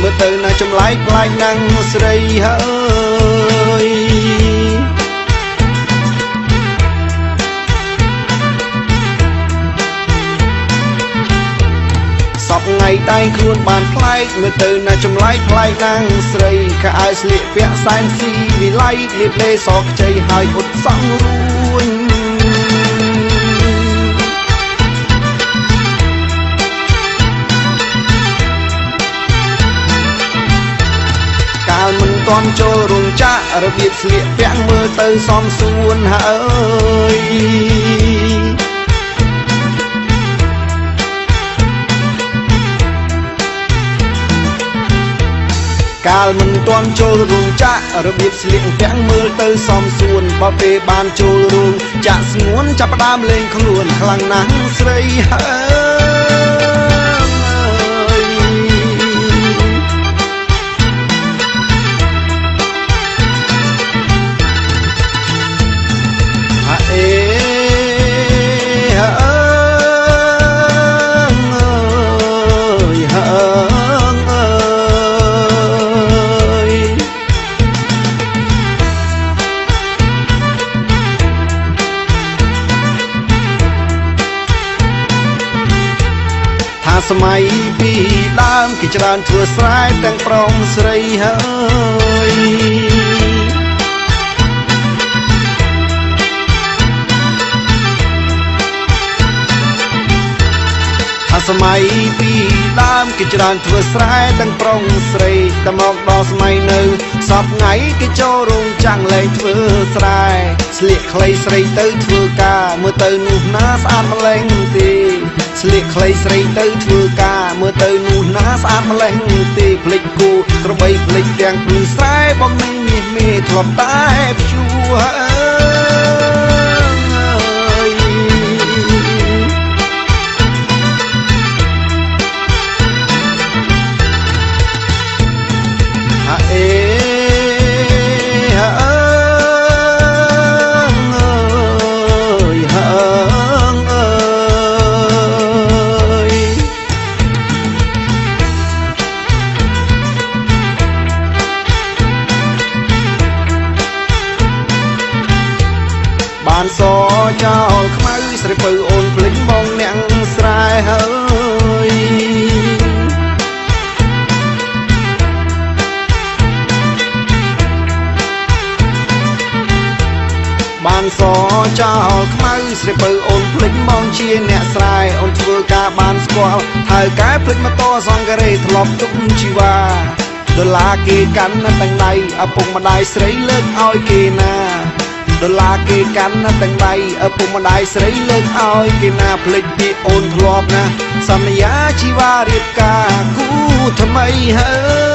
មើលទៅណាចម្លែកប្លែកណាំងស្រីហើយសពថ្ងៃតែងខ្លួនបានប្លែកមើលទៅណាចម្លែកប្លែកណាំងស្រីខោអាវស្លៀកពាក់សែនស៊ីវិល័យលាបលេសខ្ចីហើយអ៊ុតសង់រួញកាលមិនទាន់ចូលរោងចក្ររបៀបស្លៀកពាក់មើលទៅសមសួនហើយកាលមិនទាន់ចូលរោងចក្ររបៀបស្លៀកពាក់មើលទៅសមសួនបើពេលបានចូលរោងចក្រស្ងួនចាប់ផ្ដើមលេងខ្លួនខ្លាំងណាស់ស្រីសម័យពីដើមគេច្រើនធ្វើស្រែទាំងប្រុងស្រីហើយសម័យពីដើមគេច្រើនធ្វើស្រែទាំងប្រុងស្រីតែមកដល់សម័យនៅសពថ្ងៃគេចូលរោងចក្រលែងធ្វើស្រែស្លៀកខ្លីស្រីទៅធ្វើការមើលទៅនោះណាស្អាតម្លេះទេស្លៀកខ្លីស្រីទៅធ្វើការមើលទៅនោះណាស្អាតម្លេះទេភ្លេចគូក្របីភ្លេចទាំងភ្លឺស្រែបងនេះមាសមេធ្លាប់តែព្យួបានសចោលខ្មៅស្រីពៅអូនភ្លេចបងអ្នកស្រែហើយបានសចោលខ្មៅស្រីពៅអូនភ្លេចបងជាអ្នកស្រែអូនធ្វើការបានស្គាល់ថៅកែភ្លេចម៉ូតូសង្ការេធ្លាប់ទុកជីវ៉ាដុល្លារគេកាន់ទាំងដៃឪពុកម្ដាយស្រីលើកឲ្យគេណាដុល្លារគេកាន់ទាំងដៃឪពុកម្ដាយស្រីលើកឲ្យគេណាភ្លេចពីអូនធ្លាប់ណាសន្យាជីវ៉ារៀបការគូថ្មីហើយ